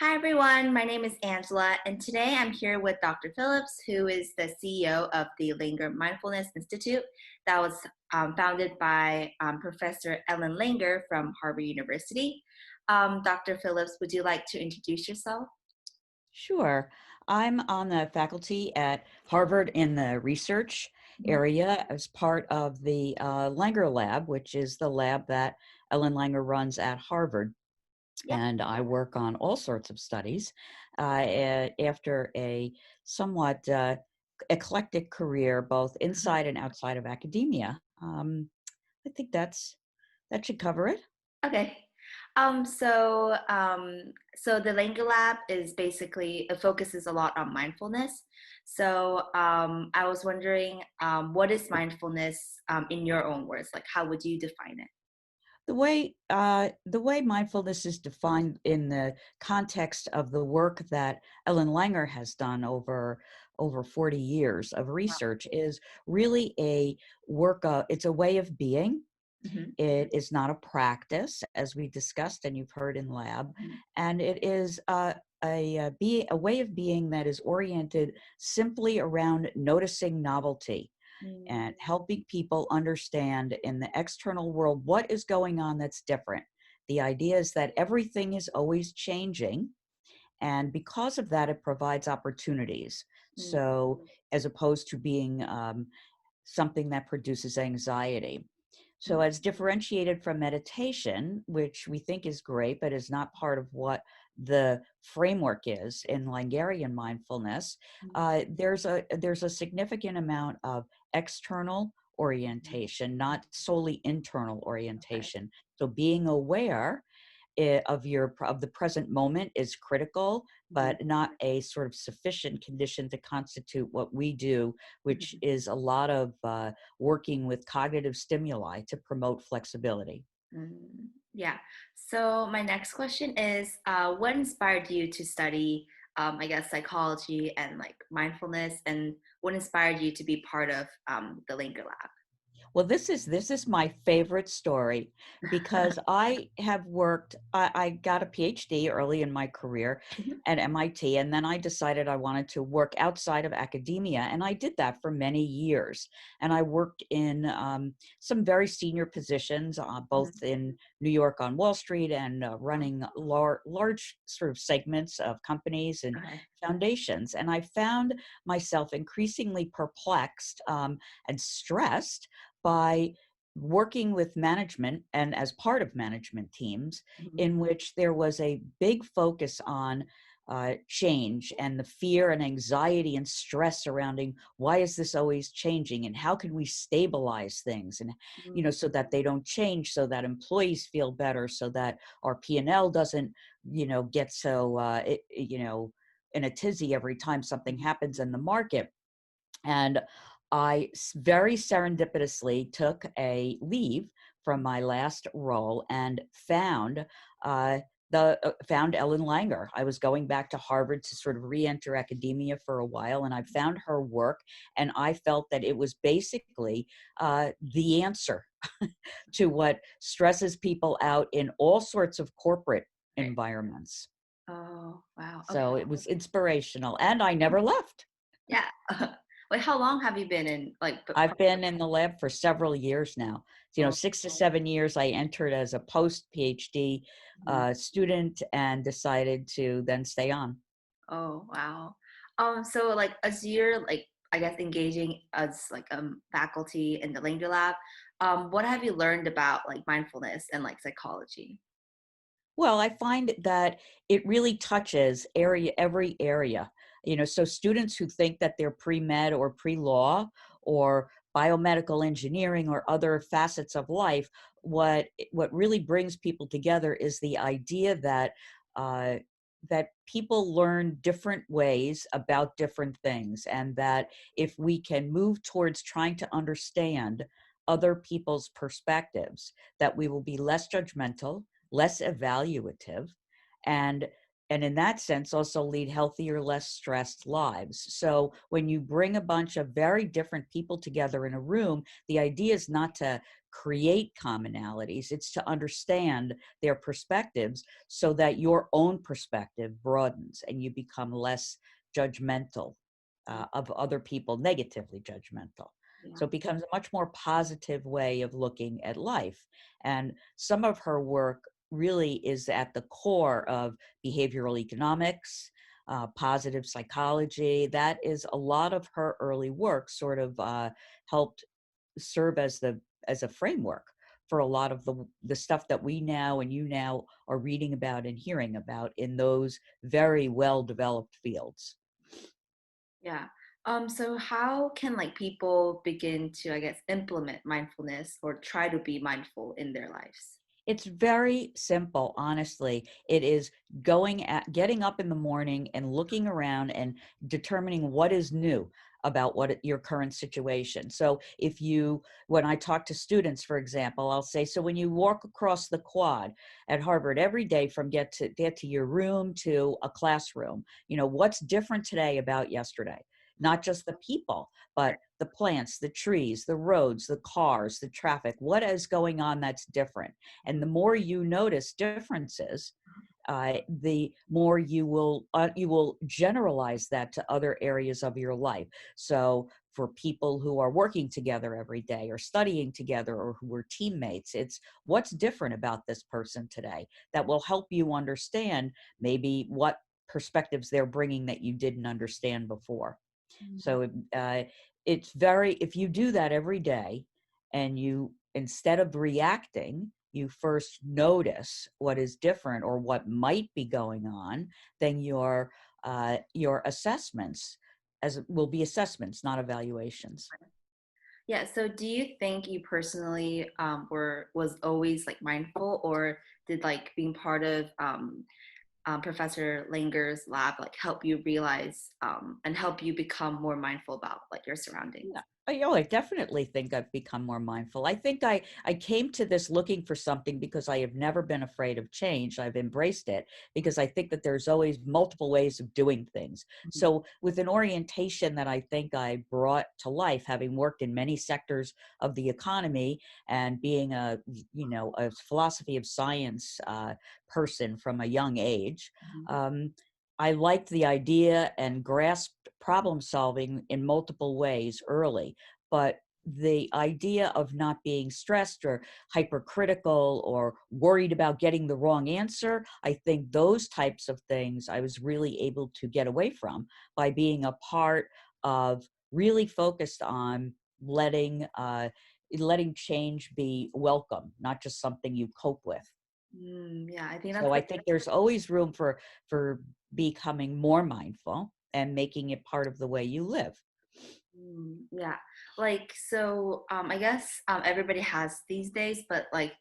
Hi, everyone. My name is Angela, and today I'm here with Dr. Phillips, who is the CEO of the Langer Mindfulness Institute that was founded by Professor Ellen Langer from Harvard University. Dr. Phillips, would you like to introduce yourself? Sure. I'm on the faculty at Harvard in the research Mhm. area as part of the Langer Lab, which is the lab that Ellen Langer runs at Harvard. Yeah. And I work on all sorts of studies after a somewhat eclectic career, both Mhm. inside and outside of academia. I think that should cover it. Okay. So the Langer Lab is basically it focuses a lot on mindfulness. I was wondering, what is mindfulness in your own words? Like, how would you define it? The way mindfulness is defined in the context of the work that Ellen Langer has done over 40 years of Wow. research is really a work. It's a way of being. Mhm. It is not a practice, as we discussed and you've heard in lab, Mhm. and it is a way of being that is oriented simply around noticing novelty Mm. and helping people understand in the external world what is going on that's different. The idea is that everything is always changing, and because of that, it provides opportunities. Mm. So, as opposed to being something that produces anxiety. So, Mm. as differentiated from meditation, which we think is great, but is not part of what the framework is in Langarian mindfulness, Mm. there's a significant amount of external Mhm. orientation, not solely internal Okay. orientation. So, being aware of the present moment is critical, Mhm. but not a sort of sufficient condition to constitute what we do, which Mhm. is a lot of working with cognitive stimuli to promote flexibility. Mm. Yeah. So my next question is, what inspired you to study, I guess, psychology and like mindfulness, and what inspired you to be part of the Linker Well, this is my favorite story Lab? because I got a PhD early in my career Mhm. at MIT, and then I decided I wanted to work outside of academia, and I did that for many years. And I worked in some very senior positions, both Mhm. in New York on Wall Street and running large sort of segments of companies and Okay. foundations. And I found myself increasingly perplexed and stressed by working with management and as part of management teams Mhm. in which there was a big focus on change and the fear and anxiety and stress surrounding why is this always changing and how can we stabilize things and Mm. so that they don't change, so that employees feel better, so that our P&L doesn't get so in a tizzy every time something Mhm. happens in the market. And very serendipitously took a leave from my last role and uh, found Ellen Langer. I was going back to Harvard to sort of re-enter academia for a while, and I found her work, and I felt that it was basically the answer to what stresses people out in all sorts of corporate Right. environments. Oh, wow. Okay. So it was inspirational, and I never left. Yeah. Wait, how long have you been in I've been in the lab for several years now. Oh, 6 to 7 years. I entered as a post PhD mhm. student and decided to then stay on. Oh, wow. So like as you're like I guess engaging as like faculty in the Langer Lab, what have you learned about like mindfulness and like psychology? Well, I find that it really touches every area. So students who think that they're pre-med or pre-law or biomedical engineering or other facets of life, what really brings people together is the idea uh, that people learn different ways about different things, and that if we can move towards trying to understand other people's perspectives, that we will be less judgmental, less evaluative, and and in that sense also lead healthier, less stressed lives. So when you bring a bunch of very different people together in a room, the idea is not to create commonalities, it's to understand their perspectives so that your own perspective broadens and you become less judgmental Mm, of other people, negatively judgmental. yeah. So it becomes a much more positive way of looking at life. And some of her work really is at the core of behavioral economics, positive psychology. That is a lot of her early work sort of helped serve as a framework for a lot of the stuff that we now and you now are reading about and hearing about in those very well developed fields. Yeah. So how can like people begin to, I guess, implement mindfulness or try to be mindful in their lives? It's very simple, honestly. It is getting up in the morning and looking around and determining what is new about your current situation. So when I talk to students, for example, I'll say, so when you walk across the quad at Harvard every day from get to your room to a classroom, what's different today about yesterday? Not just the people, Right. but the plants, the trees, the roads, the cars, the traffic. What is going on that's different? And the more you notice differences, the more you will generalize that to other areas of your life. So for people who are working together every day or studying together or who are teammates, it's what's different about this person today that will help you understand maybe what perspectives they're bringing that you didn't understand before. Mm, So it's very, if you do that every day and you, instead of reacting, you first notice what is different or what might be going on, then your assessments will be assessments, not evaluations. yeah. So do you think you personally was always like mindful, or did like being part of Professor Langer's lab like help you realize and help you become more mindful about like your surroundings? Yeah. I definitely think I've become more mindful. I think I came to this looking for something because I have never been afraid of change. I've embraced it because I think that there's always multiple ways of doing things. Mhm. So with an orientation that I think I brought to life, having worked in many sectors of the economy and being a philosophy of science person from a young age, Mhm. um, I liked the idea and grasped problem solving in multiple ways early, but the idea of not being stressed or hypercritical or worried about getting the wrong answer, I think those types of things I was really able to get away from by being a part of really focused on letting change be welcome, not just something you cope with. Yeah, I think So that's I think there's always room for becoming more mindful and making it part of the way you live. Yeah. Like, so I guess everybody has these days, but like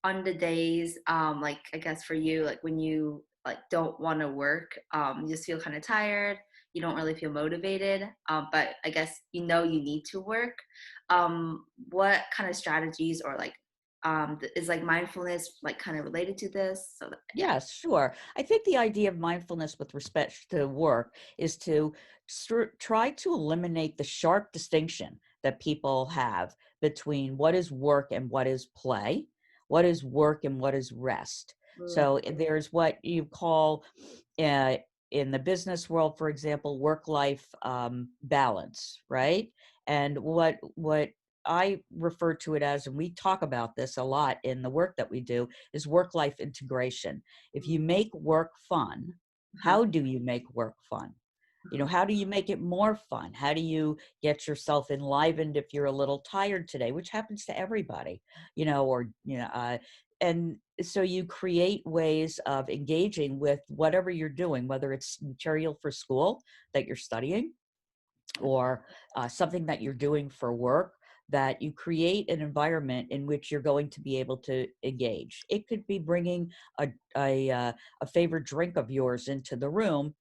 on the days, like I guess for you, like when you like don't want to work, you just feel kind of tired, you don't really feel motivated, but I guess you know you need to work. What kind of strategies or like is like mindfulness like kind of related to this? So that, yeah. Yes, sure. I think the idea of mindfulness with respect to work is to try to eliminate the sharp distinction that people have between what is work and what is play, what is work and what is rest. Mm, So there's what you call, uh, in the business world, for example, work-life balance, right? And what I refer to it as, and we talk about this a lot in the work that we do, is work life integration. If you mm, make work fun, uh-huh, how do you make work fun? uh-huh. How do you make it more fun? How do you get yourself enlivened if you're a little tired today, which happens to everybody, and so you create ways of engaging with whatever you're doing, whether it's material for school that you're studying or something that you're doing for work, that you create an environment in which you're going to be able to engage. It could be bringing a favorite drink of yours into the room,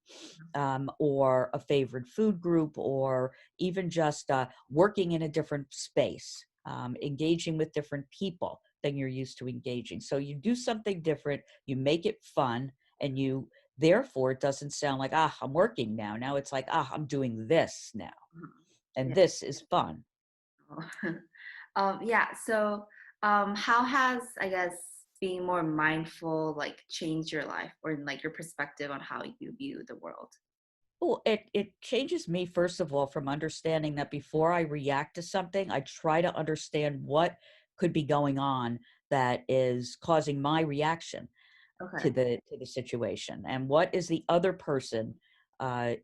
or a favorite food group, or even just working in a different space, engaging with different people than you're used to engaging. So you do something different, you make it fun, and you Therefore, it doesn't sound like, ah, I'm working now. Now it's like, ah, I'm doing this now. Mhm. And Yeah. this is fun. Yeah. So, how has, I guess, being more mindful like changed your life or like your perspective on how you view the world? Well, it changes me, first of all, from understanding that before I react to something, I try to understand what could be going on that is causing my reaction Okay. to the situation, and what is the other person uh,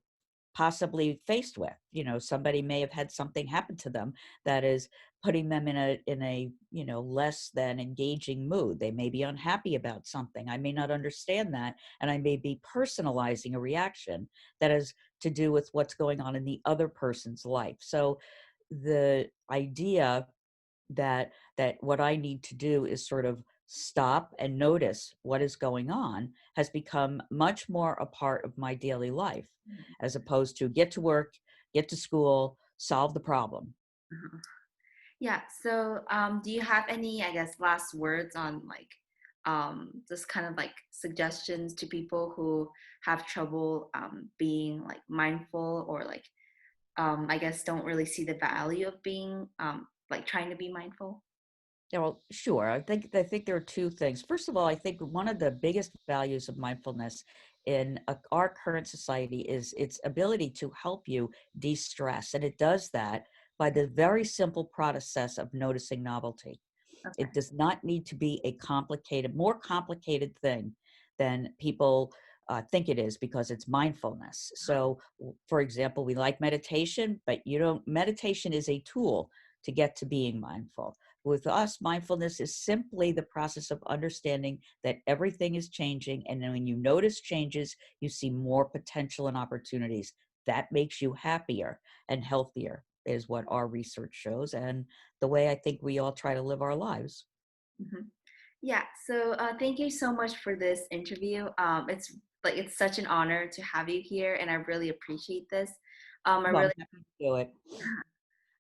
possibly faced with. Somebody may have had something happen to them that is putting them in a less than engaging mood. They may be unhappy about something. I may not understand that, and I may be personalizing a reaction that has to do with what's going on in the other person's life. So the idea that what I need to do is sort of stop and notice what is going on has become much more a part of my daily life, Mhm. as opposed to get to work, get to school, solve the problem. Mhm. Yeah. So, do you have any, I guess, last words on like, just kind of like suggestions to people who have trouble being like mindful or like, I guess, don't really see the value of being like trying to be mindful? Yeah, well, sure. I think there are two things. First of all, I think one of the biggest values of mindfulness in our current society is its ability to help you de-stress, and it does that by the very simple process of noticing novelty. Okay. It does not need to be a more complicated thing than people think it is, because it's mindfulness. So, for example, we like meditation, but meditation is a tool to get to being mindful. With us, mindfulness is simply the process of understanding that everything is changing. And then when you notice changes, you see more potential and opportunities. That makes you happier and healthier, is what our research shows. And the way I think we all try to live our lives. Mhm. Yeah, so thank you so much for this interview. It's such an honor to have you here, and I really appreciate this. Um, I Well, I'm really happy to do it.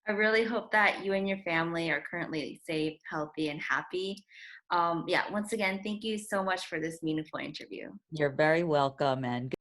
I really hope that you and your family are currently safe, healthy, and happy. Yeah, once again, thank you so much for this meaningful interview. You're very welcome, and